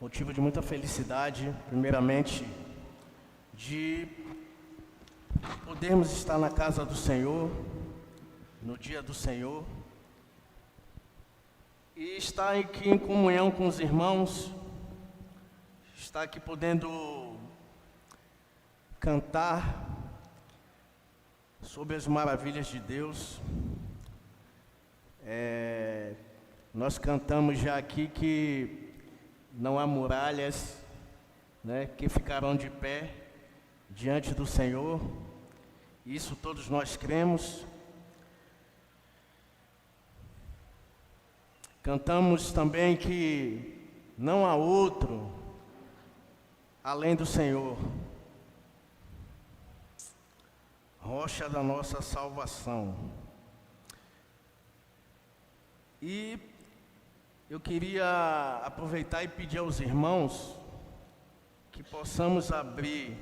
motivo de muita felicidade, primeiramente, de podermos estar na casa do Senhor, no dia do Senhor, e estar aqui em comunhão com os irmãos, estar aqui podendo cantar sobre as maravilhas de Deus. Nós cantamos já aqui que não há muralhas, né, que ficarão de pé diante do Senhor. Isso todos nós cremos. Cantamos também que não há outro além do Senhor, rocha da nossa salvação. E eu queria aproveitar e pedir aos irmãos que possamos abrir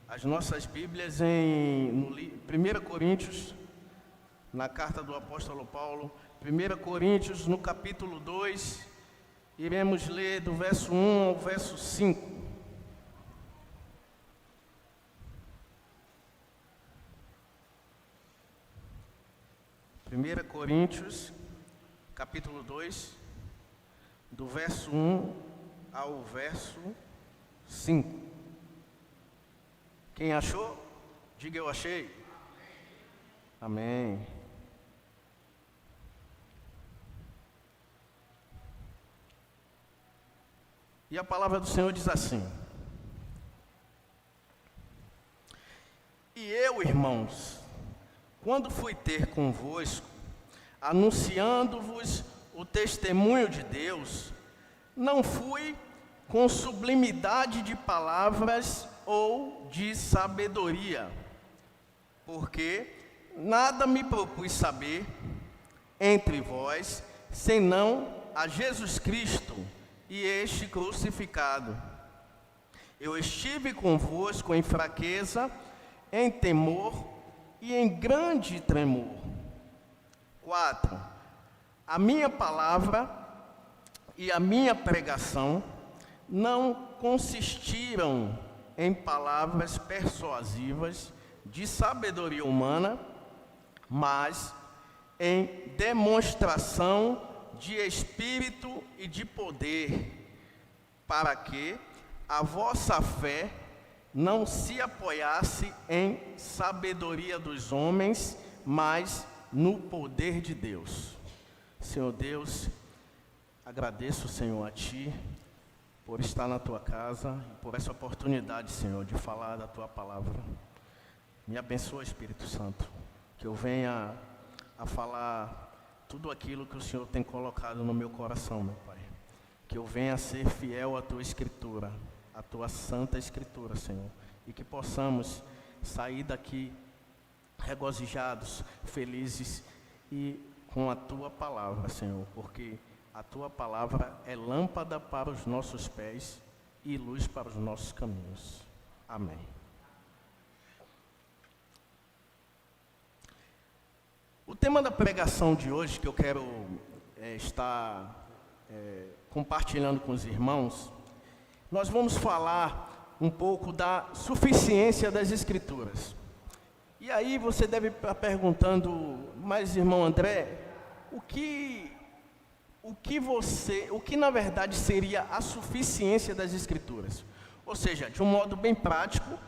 as nossas Bíblias no 1 Coríntios, na carta do apóstolo Paulo, 1 Coríntios, no capítulo 2, iremos ler do verso 1 ao verso 5. 1 Coríntios, capítulo 2, do verso 1 ao verso 5. Quem achou? Diga eu achei. Amém. E a palavra do Senhor diz assim: E eu, irmãos, quando fui ter convosco, anunciando-vos o testemunho de Deus, não fui com sublimidade de palavras ou de sabedoria, porque nada me propus saber entre vós, senão a Jesus Cristo e este crucificado. Eu estive convosco em fraqueza, em temor e em grande tremor. 4. A minha palavra e a minha pregação não consistiram em palavras persuasivas de sabedoria humana, mas em demonstração de espírito e de poder, para que a vossa fé não se apoiasse em sabedoria dos homens, mas no poder de Deus. Senhor Deus, agradeço, Senhor, a Ti, por estar na Tua casa, e por essa oportunidade, Senhor, de falar da Tua palavra. Me abençoa, Espírito Santo, que eu venha a falar tudo aquilo que o Senhor tem colocado no meu coração, meu Pai. Que eu venha a ser fiel à Tua Escritura, à Tua Santa Escritura, Senhor. E que possamos sair daqui regozijados, felizes e com a Tua palavra, Senhor. Porque a Tua palavra é lâmpada para os nossos pés e luz para os nossos caminhos. Amém. O tema da pregação de hoje, que eu quero estar compartilhando com os irmãos, nós vamos falar um pouco da suficiência das Escrituras. E aí você deve estar perguntando, mas irmão André, o que na verdade seria a suficiência das Escrituras? Ou seja, de um modo bem prático,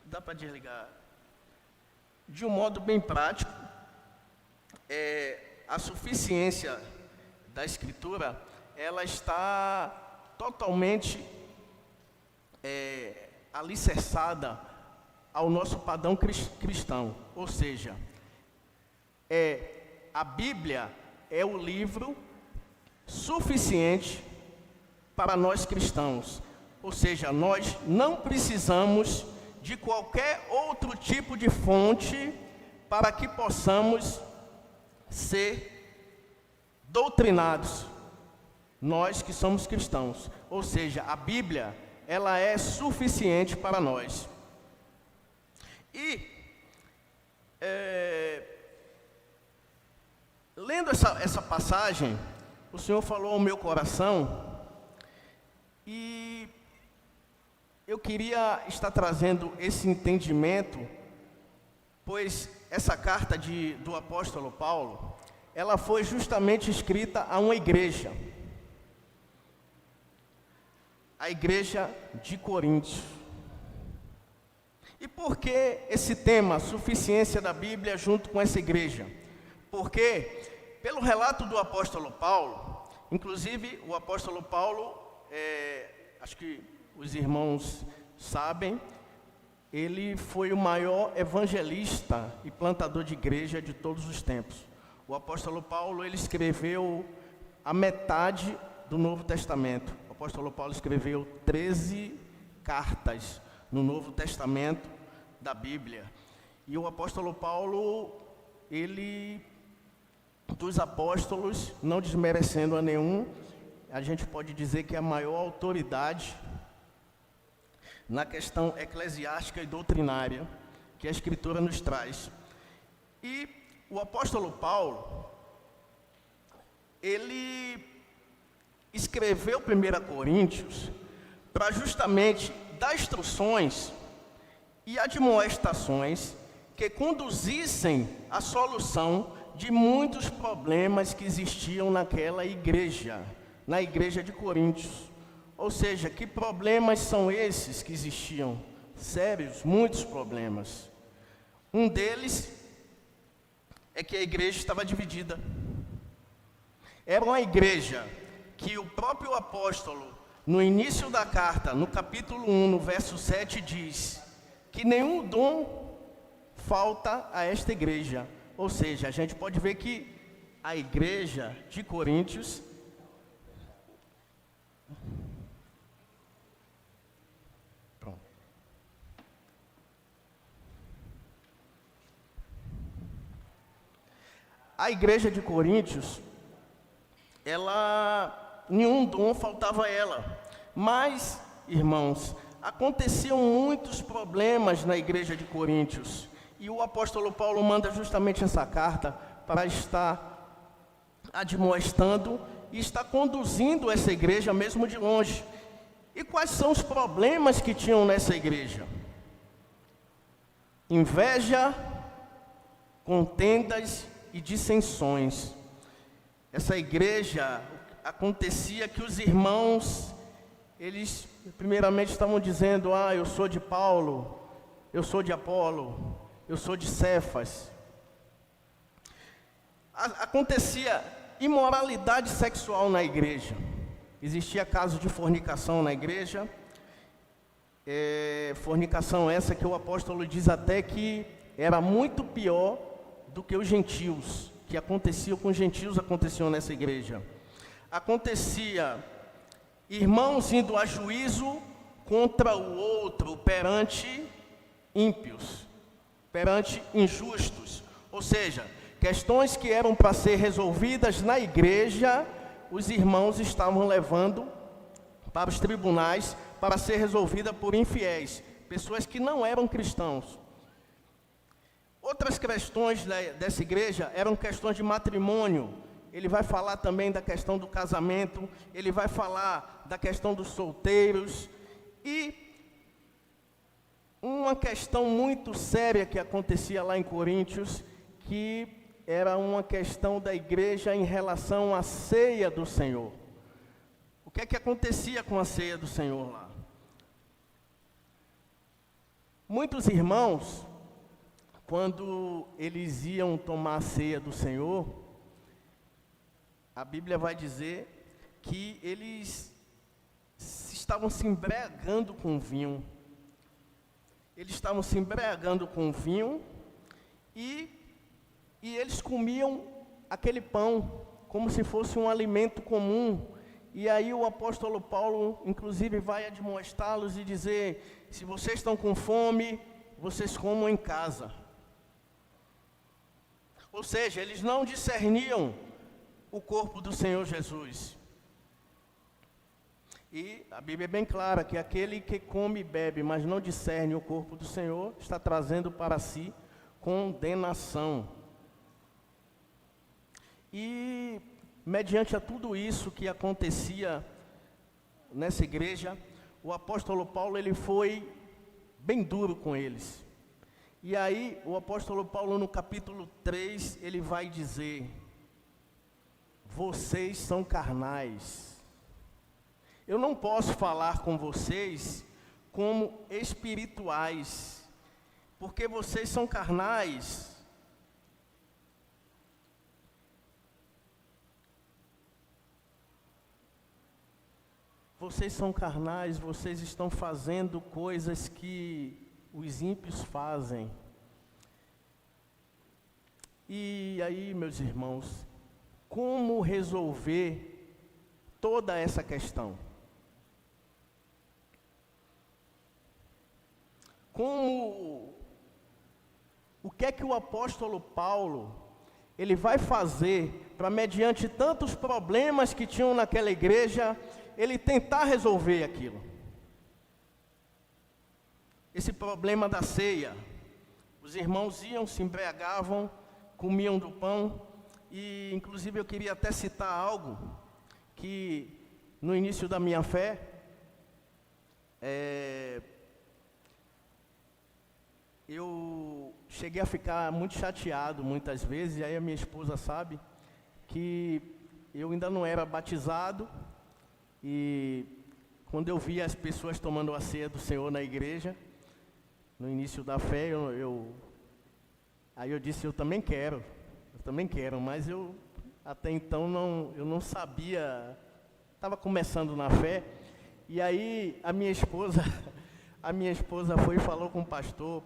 dá para desligar? De um modo bem prático, a suficiência da Escritura, ela está totalmente alicerçada ao nosso padrão cristão. Ou seja, a Bíblia é o livro suficiente para nós cristãos. Ou seja, nós não precisamos de qualquer outro tipo de fonte para que possamos ser doutrinados, nós que somos cristãos. Ou seja, a Bíblia, ela é suficiente para nós. E lendo essa passagem, o Senhor falou ao meu coração eu queria estar trazendo esse entendimento, pois essa carta do apóstolo Paulo, ela foi justamente escrita a uma igreja. A igreja de Coríntios. E por que esse tema, suficiência da Bíblia, junto com essa igreja? Porque, pelo relato do apóstolo Paulo, inclusive o apóstolo Paulo, acho que os irmãos sabem, ele foi o maior evangelista e plantador de igreja de todos os tempos. O apóstolo Paulo, ele escreveu a metade do Novo Testamento. O apóstolo Paulo escreveu 13 cartas no Novo Testamento da Bíblia. E o apóstolo Paulo, ele, dos apóstolos, não desmerecendo a nenhum, a gente pode dizer que é a maior autoridade na questão eclesiástica e doutrinária que a Escritura nos traz. E o apóstolo Paulo, ele escreveu 1 Coríntios para justamente dar instruções e admoestações que conduzissem à solução de muitos problemas que existiam naquela igreja, na igreja de Coríntios. Ou seja, que problemas são esses que existiam? Sérios, muitos problemas. Um deles é que a igreja estava dividida. Era uma igreja que o próprio apóstolo, no início da carta, no capítulo 1, no verso 7, diz que nenhum dom falta a esta igreja. Ou seja, a gente pode ver que a igreja de Coríntios a igreja de Coríntios, nenhum dom faltava a ela. Mas, irmãos, aconteciam muitos problemas na igreja de Coríntios. E o apóstolo Paulo manda justamente essa carta para estar admoestando e estar conduzindo essa igreja mesmo de longe. E quais são os problemas que tinham nessa igreja? Inveja, contendas e dissensões. Essa igreja, acontecia que os irmãos, eles primeiramente estavam dizendo: eu sou de Paulo, eu sou de Apolo, eu sou de Cefas. Acontecia imoralidade sexual na igreja. Existia caso de fornicação na igreja. Fornicação essa que o apóstolo diz até que era muito pior do que os gentios, que aconteciam com os gentios, aconteciam nessa igreja. Acontecia irmãos indo a juízo contra o outro perante ímpios, perante injustos. Ou seja, questões que eram para ser resolvidas na igreja, os irmãos estavam levando para os tribunais para ser resolvida por infiéis, pessoas que não eram cristãos. Outras questões dessa igreja eram questões de matrimônio. Ele vai falar também da questão do casamento, ele vai falar da questão dos solteiros. E uma questão muito séria que acontecia lá em Coríntios, que era uma questão da igreja em relação à ceia do Senhor. O que é que acontecia com a ceia do Senhor lá? Muitos irmãos, quando eles iam tomar a ceia do Senhor, a Bíblia vai dizer que eles estavam se embriagando com vinho. Eles estavam se embriagando com vinho e eles comiam aquele pão como se fosse um alimento comum. E aí o apóstolo Paulo, inclusive, vai admoestá-los e dizer: se vocês estão com fome, vocês comam em casa. Ou seja, eles não discerniam o corpo do Senhor Jesus. E a Bíblia é bem clara que aquele que come e bebe, mas não discerne o corpo do Senhor, está trazendo para si condenação. E mediante a tudo isso que acontecia nessa igreja, o apóstolo Paulo ele foi bem duro com eles. E aí o apóstolo Paulo no capítulo 3, ele vai dizer: vocês são carnais. Eu não posso falar com vocês como espirituais, porque vocês são carnais. Vocês são carnais, vocês estão fazendo coisas que os ímpios fazem. E aí, meus irmãos, como resolver toda essa questão? O que é que o apóstolo Paulo, ele vai fazer para, mediante tantos problemas que tinham naquela igreja, ele tentar resolver aquilo? Esse problema da ceia. Os irmãos iam, se embriagavam, comiam do pão, e inclusive eu queria até citar algo que no início da minha fé, eu cheguei a ficar muito chateado muitas vezes, e aí a minha esposa sabe que eu ainda não era batizado, e quando eu via as pessoas tomando a ceia do Senhor na igreja, no início da fé, aí eu disse, eu também quero, mas eu até então eu não sabia, estava começando na fé, e aí a minha esposa foi e falou com o pastor,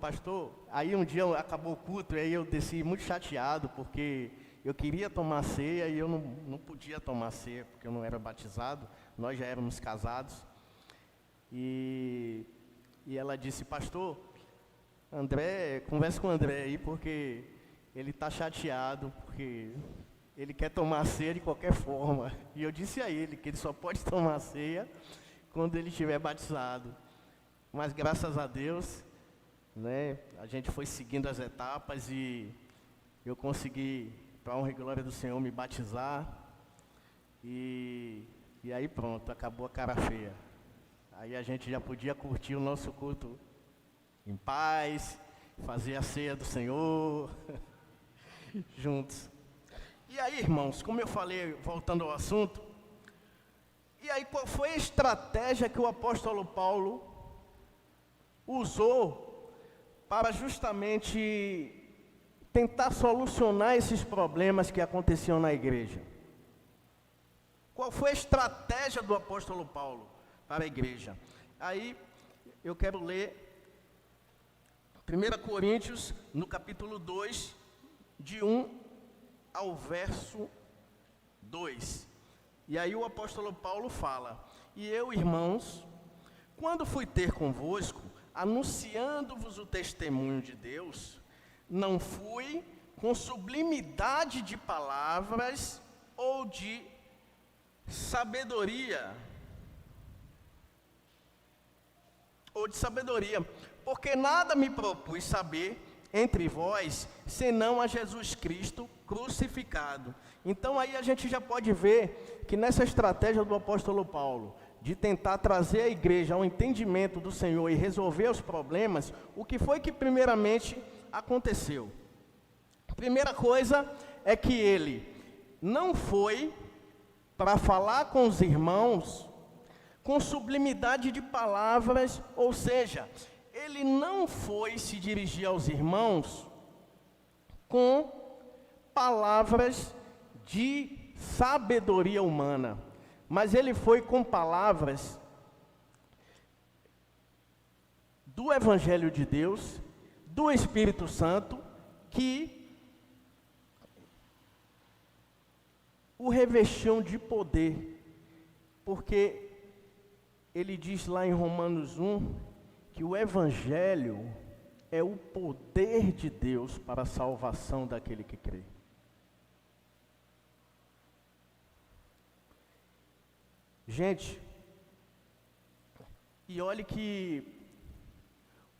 aí um dia acabou o culto, e aí eu desci muito chateado, porque eu queria tomar ceia e eu não podia tomar ceia, porque eu não era batizado, nós já éramos casados. E ela disse, pastor, converse com o André aí, porque ele está chateado, porque ele quer tomar ceia de qualquer forma. E eu disse a ele que ele só pode tomar ceia quando ele estiver batizado. Mas graças a Deus, né, a gente foi seguindo as etapas e eu consegui, para a honra e glória do Senhor, me batizar. E aí pronto, acabou a cara feia. Aí a gente já podia curtir o nosso culto em paz, fazer a ceia do Senhor, juntos. E aí, irmãos, como eu falei, voltando ao assunto, e aí qual foi a estratégia que o apóstolo Paulo usou para justamente tentar solucionar esses problemas que aconteciam na igreja? Qual foi a estratégia do apóstolo Paulo para a igreja? Aí eu quero ler 1 Coríntios, no capítulo 2, de 1 ao verso 2. E aí o apóstolo Paulo fala: e eu, irmãos, quando fui ter convosco, anunciando-vos o testemunho de Deus, não fui com sublimidade de palavras ou de sabedoria, porque nada me propus saber entre vós, senão a Jesus Cristo crucificado. Então aí a gente já pode ver que nessa estratégia do apóstolo Paulo, de tentar trazer a igreja ao entendimento do Senhor e resolver os problemas, o que foi que primeiramente aconteceu? A primeira coisa é que ele não foi para falar com os irmãos com sublimidade de palavras, ou seja, ele não foi se dirigir aos irmãos com palavras de sabedoria humana, mas ele foi com palavras do Evangelho de Deus, do Espírito Santo, que o revestiam de poder, porque ele diz lá em Romanos 1, que o Evangelho é o poder de Deus para a salvação daquele que crê. Gente, e olhe que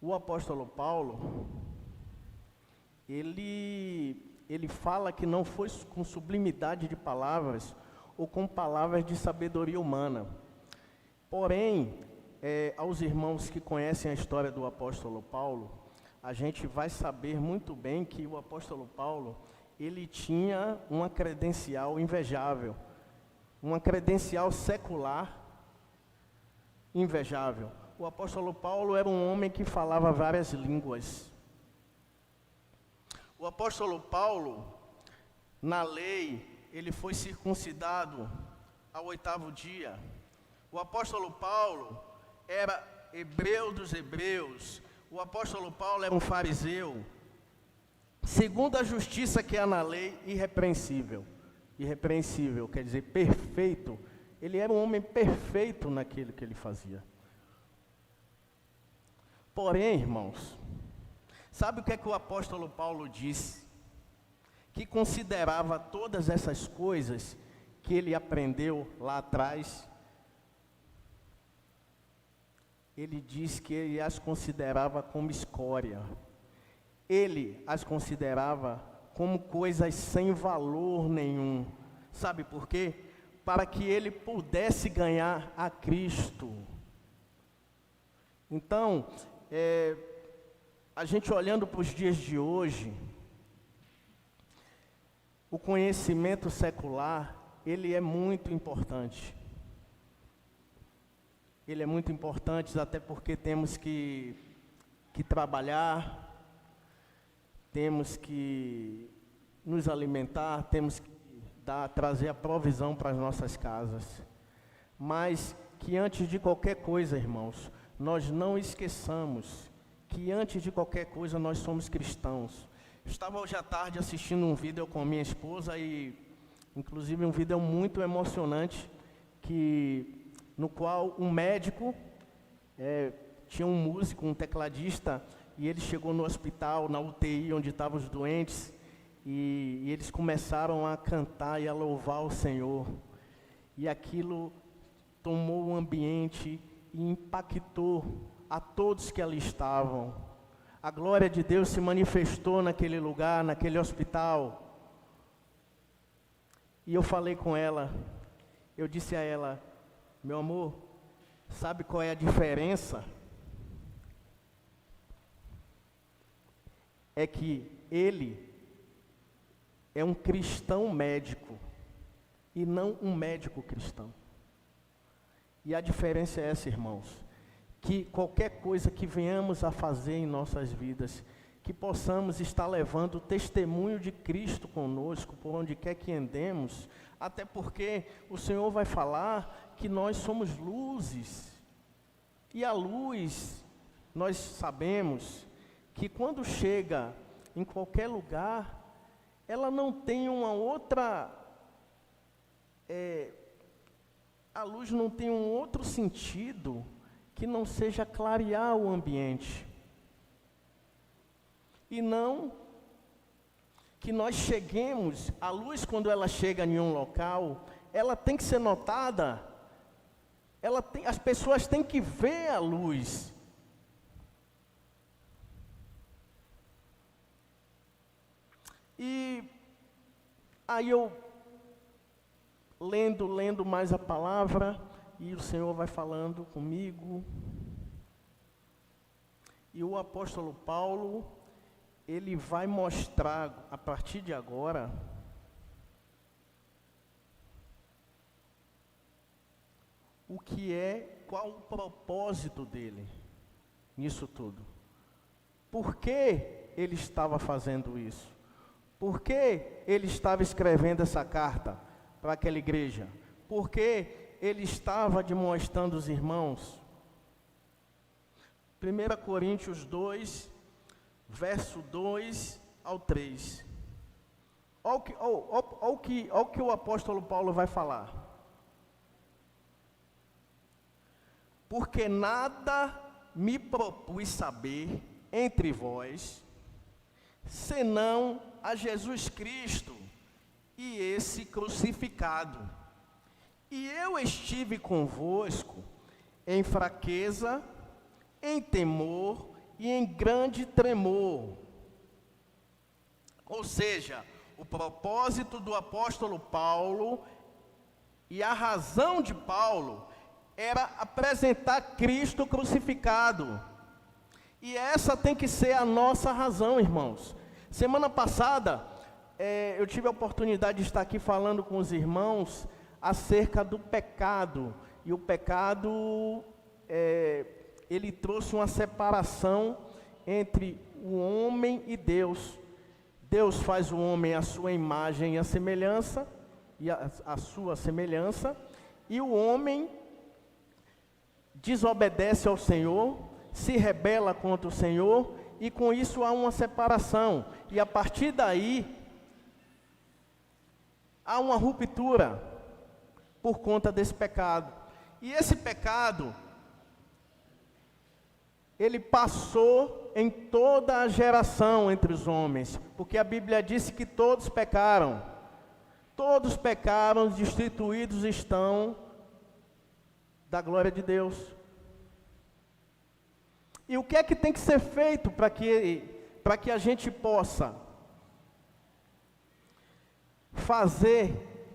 o apóstolo Paulo, ele fala que não foi com sublimidade de palavras ou com palavras de sabedoria humana. Porém, aos irmãos que conhecem a história do apóstolo Paulo, a gente vai saber muito bem que o apóstolo Paulo, ele tinha uma credencial invejável, uma credencial secular invejável. O apóstolo Paulo era um homem que falava várias línguas. O apóstolo Paulo, na lei, ele foi circuncidado ao 8º dia. O apóstolo Paulo era hebreu dos hebreus. O apóstolo Paulo era um fariseu. Segundo a justiça que há na lei, irrepreensível. Irrepreensível, quer dizer, perfeito. Ele era um homem perfeito naquilo que ele fazia. Porém, irmãos, sabe o que é que o apóstolo Paulo disse? Que considerava todas essas coisas que ele aprendeu lá atrás. Ele diz que ele as considerava como escória. Ele as considerava como coisas sem valor nenhum. Sabe por quê? Para que ele pudesse ganhar a Cristo. Então, a gente olhando para os dias de hoje, o conhecimento secular, ele é muito importante. Ele é muito importante, até porque temos que trabalhar, temos que nos alimentar, temos que trazer a provisão para as nossas casas. Mas que antes de qualquer coisa, irmãos, nós não esqueçamos que antes de qualquer coisa nós somos cristãos. Estava hoje à tarde assistindo um vídeo com minha esposa e, inclusive, um vídeo muito emocionante, no qual um médico, tinha um músico, um tecladista, e ele chegou no hospital, na UTI, onde estavam os doentes, e eles começaram a cantar e a louvar o Senhor. E aquilo tomou o ambiente e impactou a todos que ali estavam. A glória de Deus se manifestou naquele lugar, naquele hospital. E eu falei com ela, eu disse a ela, meu amor, sabe qual é a diferença? É que ele é um cristão médico e não um médico cristão. E a diferença é essa, irmãos, que qualquer coisa que venhamos a fazer em nossas vidas, que possamos estar levando o testemunho de Cristo conosco, por onde quer que andemos, até porque o Senhor vai falar que nós somos luzes, e a luz, nós sabemos que quando chega em qualquer lugar, ela não tem uma outra, a luz não tem um outro sentido que não seja clarear o ambiente. E não que nós cheguemos, a luz quando ela chega em um local, ela tem que ser notada, as pessoas têm que ver a luz. E aí eu, lendo mais a palavra, e o Senhor vai falando comigo. E o apóstolo Paulo, ele vai mostrar, a partir de agora, qual o propósito dele nisso tudo. Por que ele estava fazendo isso? Por que ele estava escrevendo essa carta para aquela igreja? Por que ele estava demonstrando aos irmãos? 1 Coríntios 2, verso 2 ao 3. Olha o que o apóstolo Paulo vai falar. Porque nada me propus saber entre vós, senão a Jesus Cristo e esse crucificado. E eu estive convosco em fraqueza, em temor e em grande tremor. Ou seja, o propósito do apóstolo Paulo e a razão de Paulo era apresentar Cristo crucificado. E essa tem que ser a nossa razão, irmãos. Semana passada, eu tive a oportunidade de estar aqui falando com os irmãos acerca do pecado. E o pecado, ele trouxe uma separação entre o homem e Deus. Deus faz o homem à sua imagem e a semelhança, e a sua semelhança, e o homem desobedece ao Senhor, se rebela contra o Senhor, e com isso há uma separação. E a partir daí, há uma ruptura por conta desse pecado. E esse pecado, ele passou em toda a geração entre os homens, porque a Bíblia disse que todos pecaram. Todos pecaram, destituídos estão da glória de Deus. E o que é que tem que ser feito para que a gente possa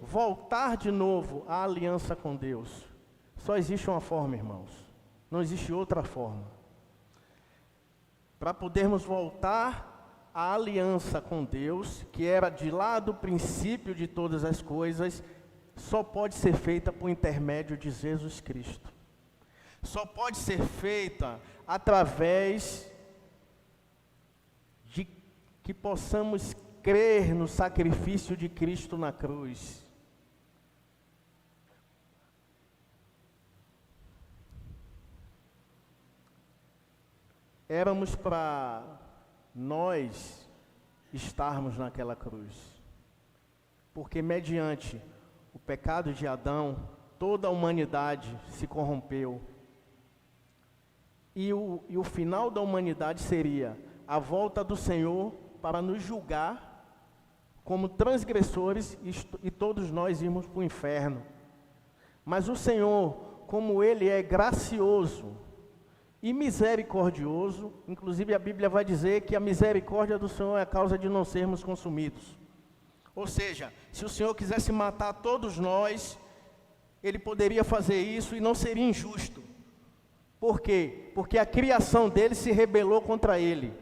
voltar de novo à aliança com Deus? Só existe uma forma, irmãos. Não existe outra forma. Para podermos voltar à aliança com Deus, que era de lá do princípio de todas as coisas, só pode ser feita por intermédio de Jesus Cristo. Só pode ser feita através de que possamos crer no sacrifício de Cristo na cruz. Éramos para nós estarmos naquela cruz, porque mediante o pecado de Adão, toda a humanidade se corrompeu, e o final da humanidade seria a volta do Senhor para nos julgar como transgressores, e todos nós irmos para o inferno. Mas o Senhor, como Ele é gracioso e misericordioso, inclusive a Bíblia vai dizer que a misericórdia do Senhor é a causa de não sermos consumidos. Ou seja, se o Senhor quisesse matar todos nós, Ele poderia fazer isso e não seria injusto. Por quê? Porque a criação dele se rebelou contra Ele.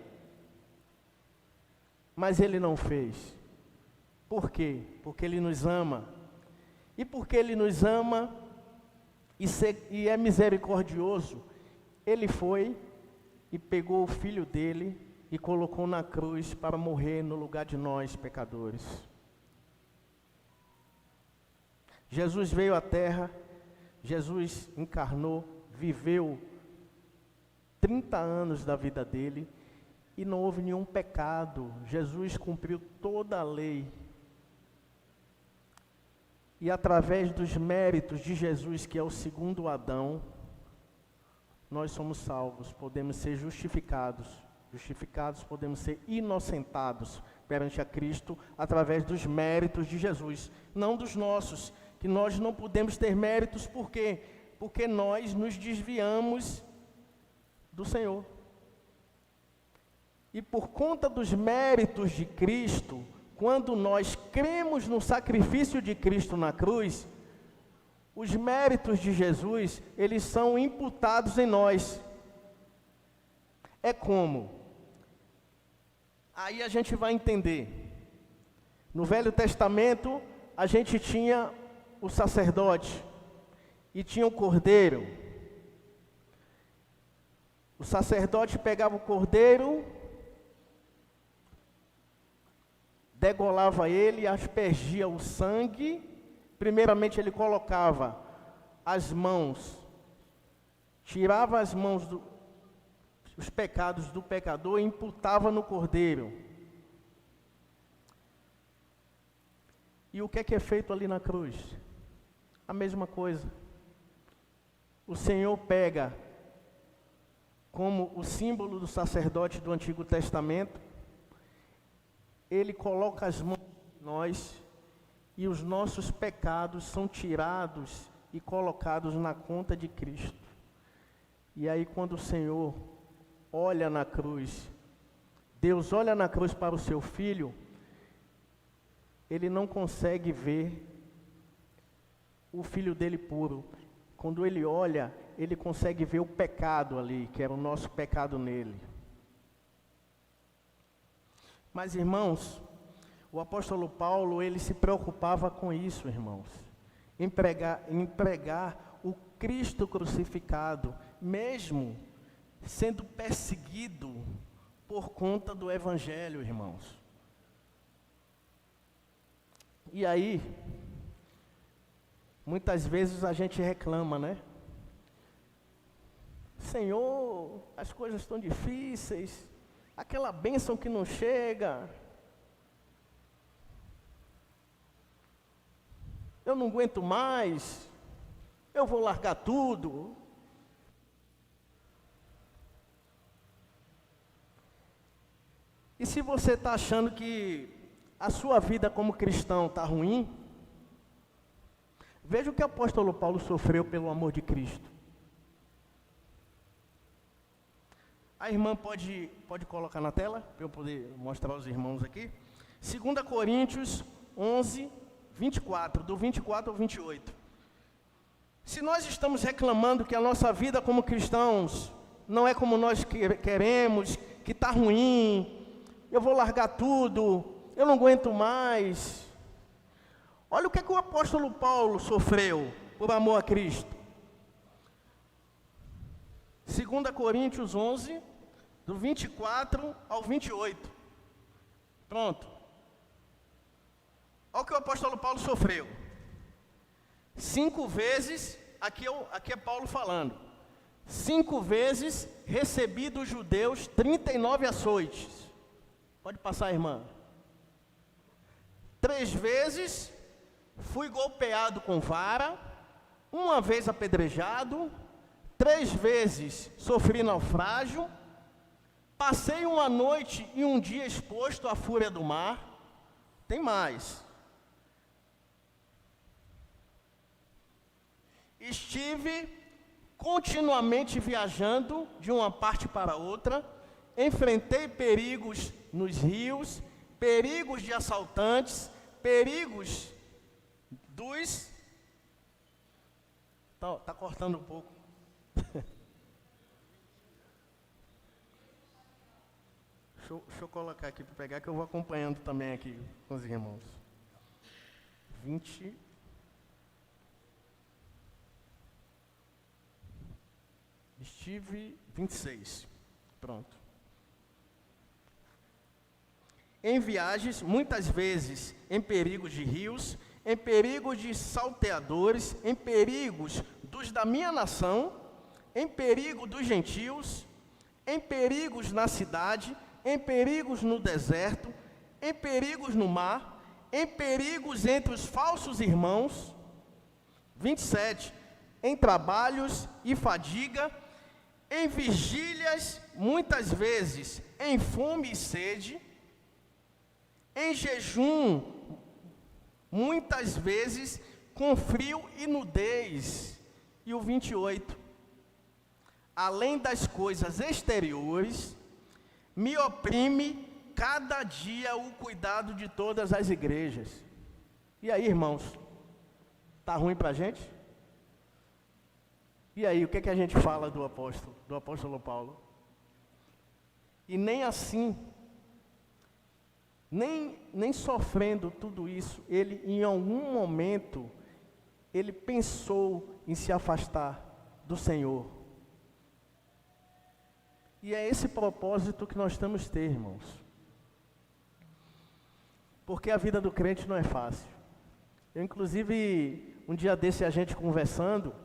Mas Ele não fez. Por quê? Porque Ele nos ama. E porque Ele nos ama e é misericordioso, Ele foi e pegou o Filho dele e colocou na cruz para morrer no lugar de nós, pecadores. Jesus veio à terra, Jesus encarnou, viveu 30 anos da vida dele e não houve nenhum pecado. Jesus cumpriu toda a lei. E através dos méritos de Jesus, que é o segundo Adão, nós somos salvos, podemos ser justificados. Justificados, podemos ser inocentados perante a Cristo através dos méritos de Jesus, não dos nossos, que nós não podemos ter méritos. Por quê? Porque nós nos desviamos do Senhor. E por conta dos méritos de Cristo, quando nós cremos no sacrifício de Cristo na cruz, os méritos de Jesus, eles são imputados em nós. É como? Aí a gente vai entender. No Velho Testamento, a gente tinha o sacerdote e tinha o cordeiro. O sacerdote pegava o cordeiro, degolava ele, aspergia o sangue. Primeiramente ele colocava as mãos, tirava as mãos os pecados do pecador e imputava no cordeiro. E o que é feito ali na cruz? A mesma coisa. O Senhor pega, como o símbolo do sacerdote do Antigo Testamento, Ele coloca as mãos em nós, e os nossos pecados são tirados e colocados na conta de Cristo. E aí quando o Senhor olha na cruz, Deus olha na cruz para o seu Filho, Ele não consegue ver o Filho dele puro, quando ele olha, ele consegue ver o pecado ali, que era o nosso pecado nele. Mas, irmãos, o apóstolo Paulo, ele se preocupava com isso, irmãos. Em pregar o Cristo crucificado, mesmo sendo perseguido por conta do Evangelho, irmãos. E aí, muitas vezes a gente reclama, né? Senhor, as coisas estão difíceis, aquela bênção que não chega. Eu não aguento mais, eu vou largar tudo. E se você está achando que a sua vida como cristão está ruim, veja o que o apóstolo Paulo sofreu pelo amor de Cristo. A irmã pode colocar na tela, para eu poder mostrar aos irmãos aqui. 2 Coríntios 11, 24, do 24 ao 28. Se nós estamos reclamando que a nossa vida como cristãos não é como nós queremos, que está ruim, eu vou largar tudo, eu não aguento mais. Olha o que o apóstolo Paulo sofreu por amor a Cristo. 2 Coríntios 11, do 24 ao 28. Pronto. Olha o que o apóstolo Paulo sofreu. 5 vezes, aqui é Paulo falando, 5 vezes recebi dos judeus 39 açoites. Pode passar, irmã. 3 vezes fui golpeado com vara, 1 vez apedrejado, 3 vezes sofri naufrágio, passei uma noite e um dia exposto à fúria do mar. Tem mais. Estive continuamente viajando de uma parte para outra, enfrentei perigos nos rios, perigos de assaltantes, perigos dos... Tá cortando um pouco. Deixa eu colocar aqui para pegar, que eu vou acompanhando também aqui com os irmãos. 20... Estive 26. Pronto. Em viagens, muitas vezes em perigos de rios, em perigos de salteadores, em perigos dos da minha nação, em perigo dos gentios, em perigos na cidade, em perigos no deserto, em perigos no mar, em perigos entre os falsos irmãos. 27. Em trabalhos e fadiga, em vigílias, muitas vezes em fome e sede, em jejum, muitas vezes com frio e nudez. E o 28. Além das coisas exteriores, me oprime cada dia o cuidado de todas as igrejas. E aí, irmãos, tá ruim para a gente? E aí, o que a gente fala do apóstolo Paulo? E nem assim, nem sofrendo tudo isso, ele em algum momento, ele pensou em se afastar do Senhor. E é esse propósito que nós temos que ter, irmãos. Porque a vida do crente não é fácil. Eu, inclusive, um dia desse a gente conversando,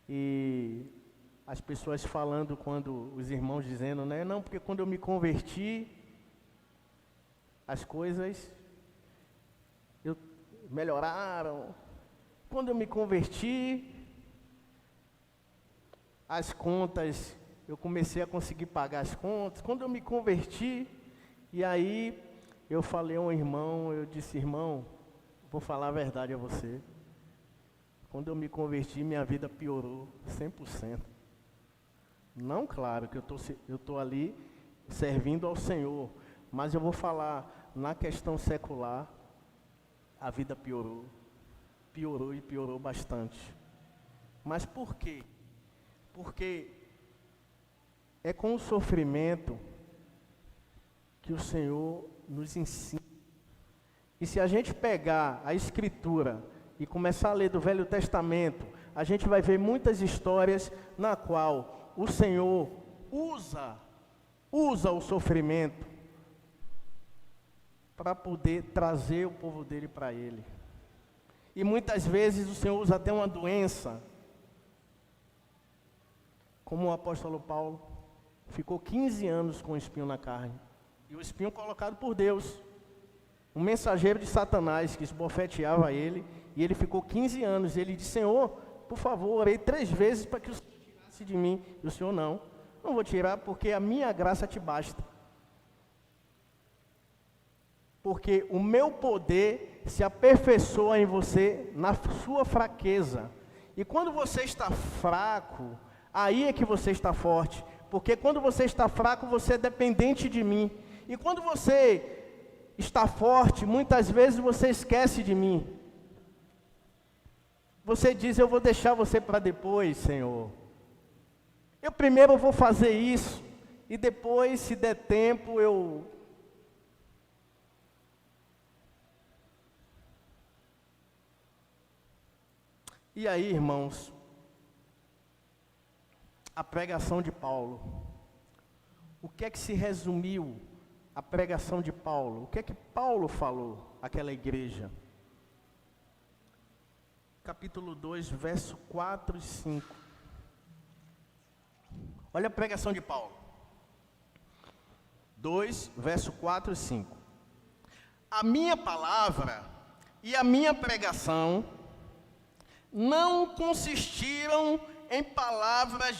e as pessoas falando, quando os irmãos dizendo, né, não, porque quando eu me converti, as coisas melhoraram. Quando eu me converti, as contas, eu comecei a conseguir pagar as contas. Quando eu me converti, e aí eu falei a um irmão, eu disse, irmão, vou falar a verdade a você. Quando eu me converti, minha vida piorou 100%. Não, claro, que eu estou ali servindo ao Senhor, mas eu vou falar, na questão secular, a vida piorou. Piorou e piorou bastante. Mas por quê? Porque é com o sofrimento que o Senhor nos ensina. E se a gente pegar a Escritura e começar a ler do Velho Testamento, a gente vai ver muitas histórias na qual o Senhor usa o sofrimento para poder trazer o povo dele para Ele. E muitas vezes o Senhor usa até uma doença, como o apóstolo Paulo ficou 15 anos com o espinho na carne. E o espinho colocado por Deus. Um mensageiro de Satanás que esbofeteava ele, e ele ficou 15 anos. Ele disse: Senhor, por favor, orei 3 vezes para que o Senhor tirasse de mim. E o Senhor: não vou tirar, porque a minha graça te basta. Porque o meu poder se aperfeiçoa em você na sua fraqueza. E quando você está fraco, aí é que você está forte. Porque quando você está fraco, você é dependente de mim. E quando você está forte, muitas vezes você esquece de mim. Você diz: eu vou deixar você para depois, Senhor. Eu primeiro vou fazer isso, e depois, se der tempo, eu... E aí, irmãos, a pregação de Paulo. O que é que se resumiu a pregação de Paulo? O que é que Paulo falou àquela igreja? Capítulo 2, verso 4 e 5. Olha a pregação de Paulo. 2, verso 4 e 5. A minha palavra e a minha pregação não consistiram em palavras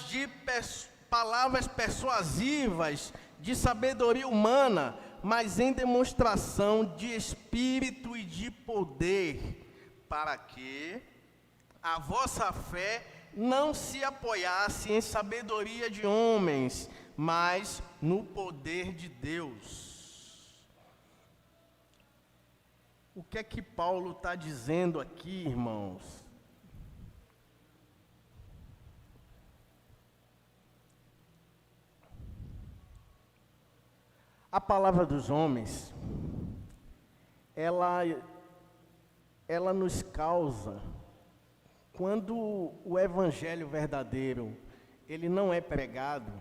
persuasivas de sabedoria humana, mas em demonstração de espírito e de poder, para que a vossa fé não se apoiasse em sabedoria de homens, mas no poder de Deus. O que é que Paulo está dizendo aqui, irmãos? A palavra dos homens, ela nos causa, quando o evangelho verdadeiro, ele não é pregado,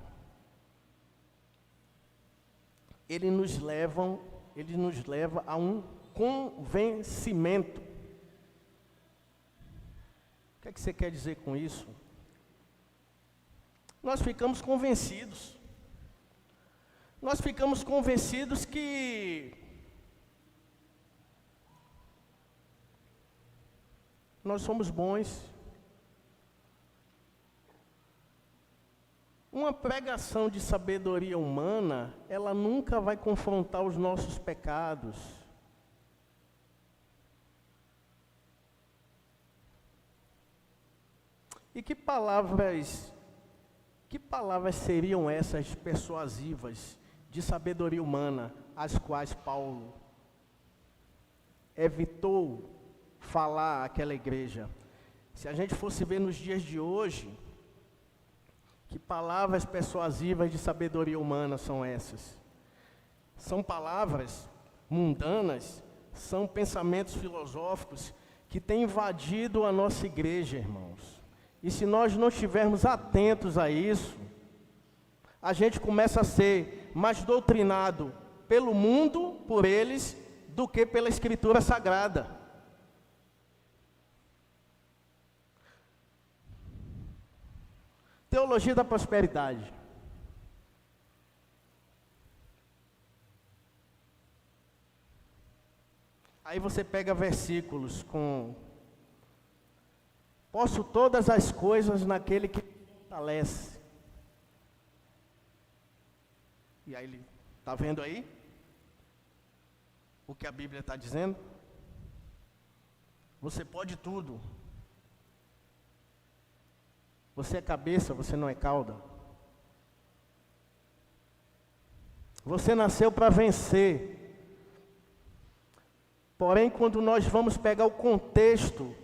ele nos leva a um convencimento. O que é que você quer dizer com isso? Nós ficamos convencidos. Nós ficamos convencidos que nós somos bons. Uma pregação de sabedoria humana, ela nunca vai confrontar os nossos pecados. E que palavras seriam essas persuasivas de sabedoria humana, as quais Paulo evitou falar àquela igreja? Se a gente fosse ver nos dias de hoje, que palavras persuasivas de sabedoria humana são essas? São palavras mundanas, são pensamentos filosóficos que têm invadido a nossa igreja, irmãos. E se nós não estivermos atentos a isso, a gente começa a ser mais doutrinado pelo mundo, por eles, do que pela Escritura Sagrada. Teologia da prosperidade. Aí você pega versículos com: posso todas as coisas naquele que me fortalece. E aí ele, está vendo aí o que a Bíblia está dizendo? Você pode tudo. Você é cabeça, você não é cauda. Você nasceu para vencer. Porém, quando nós vamos pegar o contexto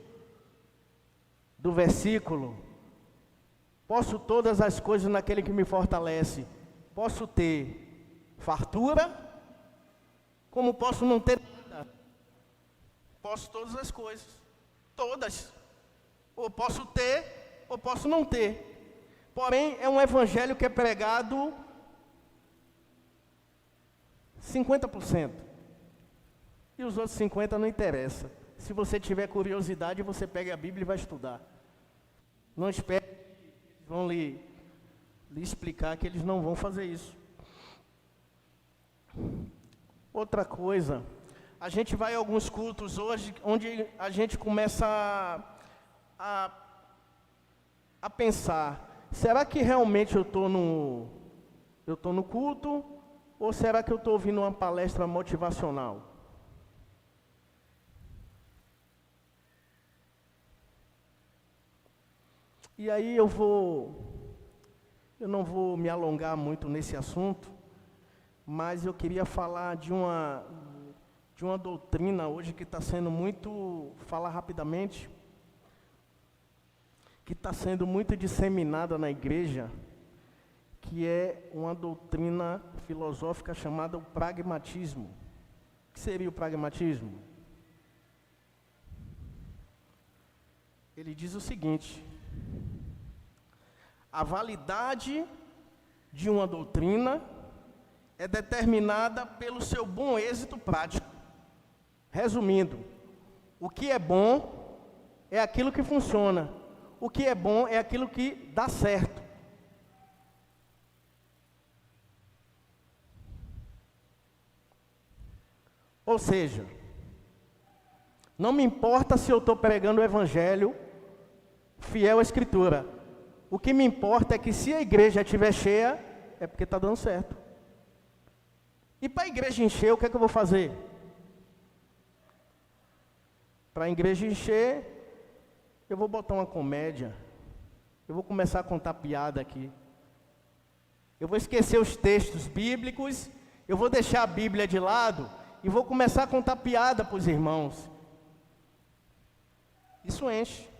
do versículo, Posso todas as coisas naquele que me fortalece. Posso ter fartura, como posso não ter nada. Posso todas as coisas. Todas. Ou posso ter, ou posso não ter. Porém, é um evangelho que é pregado 50%. E os outros 50% não interessa. Se você tiver curiosidade, você pega a Bíblia e vai estudar. Não espere que eles vão lhe explicar que eles não vão fazer isso. Outra coisa, a gente vai a alguns cultos hoje, onde a gente começa a pensar, será que realmente eu estou no culto, ou será que eu estou ouvindo uma palestra motivacional? E aí eu não vou me alongar muito nesse assunto, mas eu queria falar de uma doutrina hoje que está sendo muito, falar rapidamente, que está sendo muito disseminada na igreja, que é uma doutrina filosófica chamada o pragmatismo. O que seria o pragmatismo? Ele diz o seguinte: a validade de uma doutrina é determinada pelo seu bom êxito prático. Resumindo, o que é bom é aquilo que funciona. O que é bom é aquilo que dá certo. Ou seja, não me importa se eu estou pregando o evangelho fiel à Escritura. O que me importa é que se a igreja estiver cheia, é porque está dando certo. E para a igreja encher, o que é que eu vou fazer? Para a igreja encher, eu vou botar uma comédia. Eu vou começar a contar piada aqui. Eu vou esquecer os textos bíblicos, eu vou deixar a Bíblia de lado e vou começar a contar piada para os irmãos. Isso enche.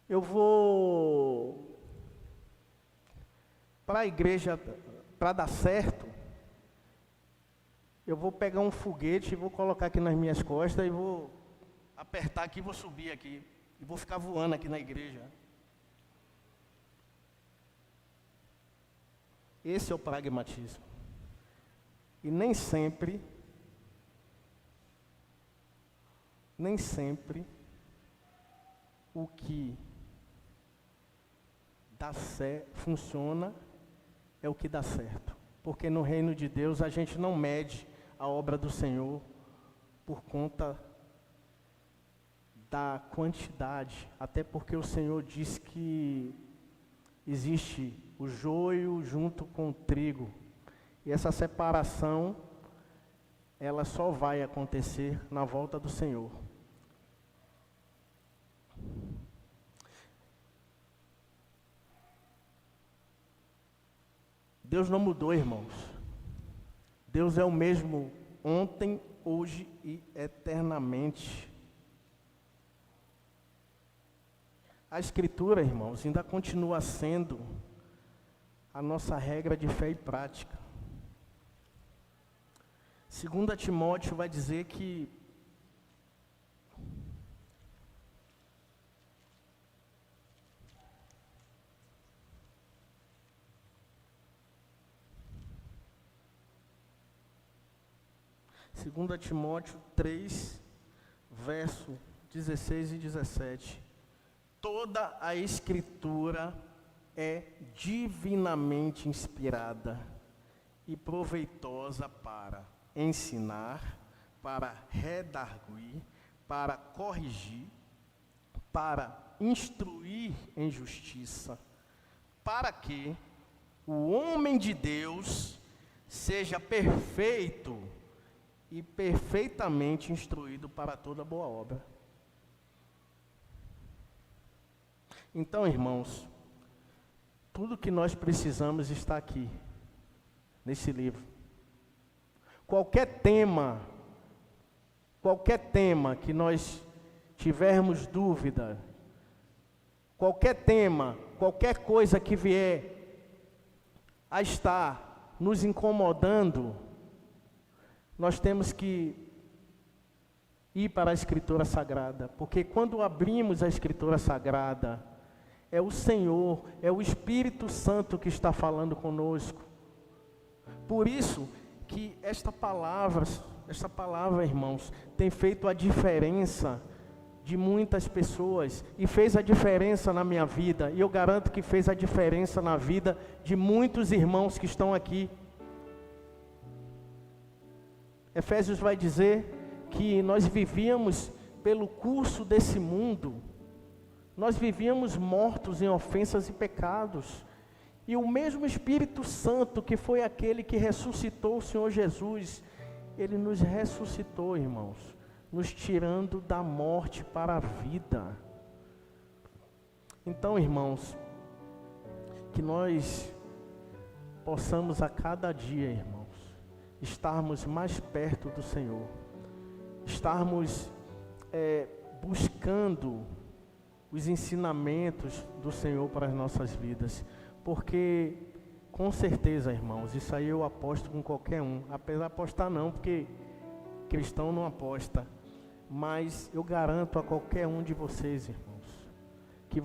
Eu vou, para a igreja, para dar certo, eu vou pegar um foguete e vou colocar aqui nas minhas costas e vou apertar aqui e vou subir aqui. E vou ficar voando aqui na igreja. Esse é o pragmatismo. E nem sempre o que dá certo, funciona, é o que dá certo. Porque no reino de Deus a gente não mede a obra do Senhor por conta da quantidade, até porque o Senhor diz que existe o joio junto com o trigo, e essa separação, ela só vai acontecer na volta do Senhor. Deus não mudou, irmãos. Deus é o mesmo ontem, hoje e eternamente. A Escritura, irmãos, ainda continua sendo a nossa regra de fé e prática. 2 Timóteo vai dizer que Segunda Timóteo 3, verso 16 e 17. Toda a Escritura é divinamente inspirada e proveitosa para ensinar, para redarguir, para corrigir, para instruir em justiça, para que o homem de Deus seja perfeito e perfeitamente instruído para toda boa obra. Então, irmãos, tudo que nós precisamos está aqui, nesse livro. qualquer tema que nós tivermos dúvida, qualquer tema, qualquer coisa que vier a estar nos incomodando, nós temos que ir para a Escritura Sagrada, porque quando abrimos a Escritura Sagrada, é o Senhor, é o Espírito Santo que está falando conosco. Por isso que esta palavra, irmãos, tem feito a diferença de muitas pessoas, e fez a diferença na minha vida, e eu garanto que fez a diferença na vida de muitos irmãos que estão aqui. Efésios vai dizer que nós vivíamos pelo curso desse mundo, nós vivíamos mortos em ofensas e pecados, e o mesmo Espírito Santo, que foi aquele que ressuscitou o Senhor Jesus, Ele nos ressuscitou, irmãos, nos tirando da morte para a vida. Então, irmãos, que nós possamos a cada dia, irmãos, estarmos mais perto do Senhor, estarmos buscando os ensinamentos do Senhor para as nossas vidas, porque com certeza, irmãos, isso aí eu aposto com qualquer um, apesar de apostar não, porque cristão não aposta, mas eu garanto a qualquer um de vocês, irmãos, que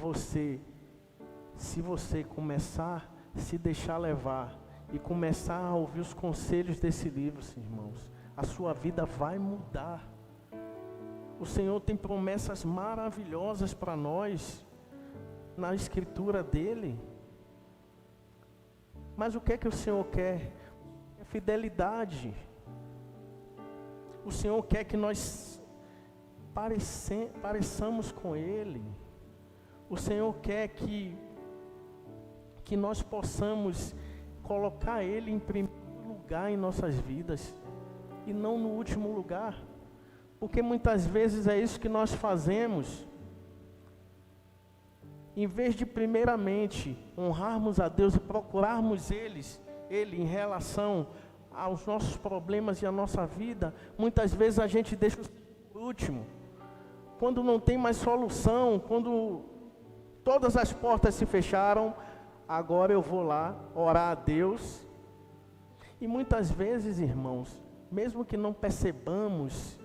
se você começar a se deixar levar e começar a ouvir os conselhos desse livro, irmãos, a sua vida vai mudar. O Senhor tem promessas maravilhosas para nós na Escritura dele. Mas o que é que o Senhor quer? É fidelidade. O Senhor quer que nós pareçamos com Ele. O Senhor quer que nós possamos colocar Ele em primeiro lugar em nossas vidas e não no último lugar. Porque muitas vezes é isso que nós fazemos. Em vez de primeiramente honrarmos a Deus e procurarmos Ele em relação aos nossos problemas e à nossa vida, muitas vezes a gente deixa o último. Quando não tem mais solução, quando todas as portas se fecharam, agora eu vou lá orar a Deus. E muitas vezes, irmãos, mesmo que não percebamos,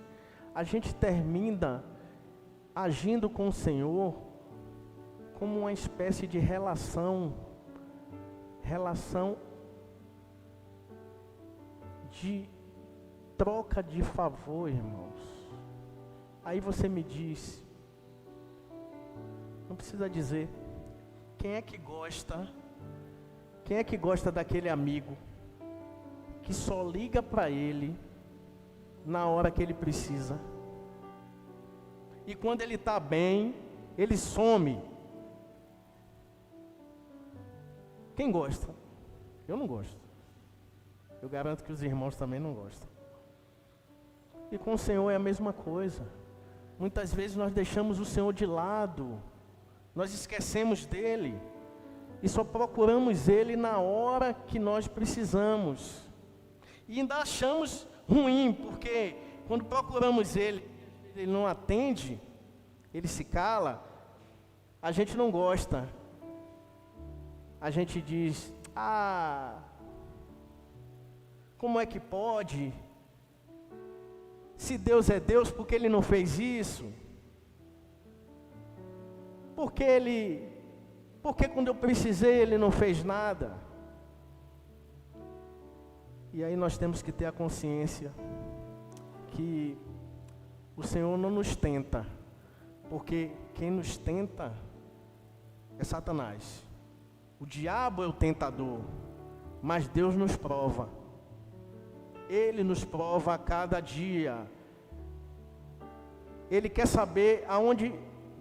a gente termina agindo com o Senhor como uma espécie de relação de troca de favor, irmãos. Aí você me diz, não precisa dizer, quem é que gosta daquele amigo que só liga para ele na hora que ele precisa, e quando ele está bem, ele some? Quem gosta? Eu não gosto. Eu garanto que os irmãos também não gostam. E com o Senhor é a mesma coisa. Muitas vezes nós deixamos o Senhor de lado, nós esquecemos dele, e só procuramos Ele na hora que nós precisamos. E ainda achamos ruim, porque quando procuramos Ele, Ele não atende, Ele se cala, a gente não gosta. A gente diz, como é que pode? Se Deus é Deus, por que Ele não fez isso? Por que quando eu precisei Ele não fez nada? E aí nós temos que ter a consciência que o Senhor não nos tenta, porque quem nos tenta é Satanás. O diabo é o tentador, mas Deus nos prova. Ele nos prova a cada dia. Ele quer saber aonde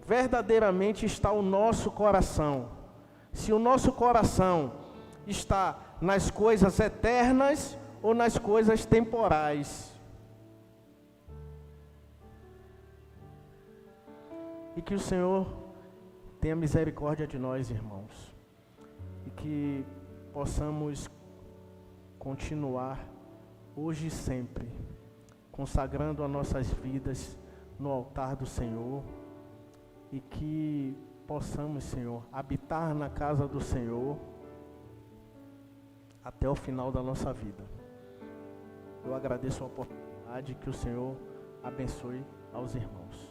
verdadeiramente está o nosso coração. Se o nosso coração está nas coisas eternas ou nas coisas temporais. E que o Senhor tenha misericórdia de nós, irmãos. E que possamos continuar hoje e sempre, consagrando as nossas vidas no altar do Senhor, e que possamos, Senhor, habitar na casa do Senhor até o final da nossa vida. Eu agradeço a oportunidade, que o Senhor abençoe aos irmãos.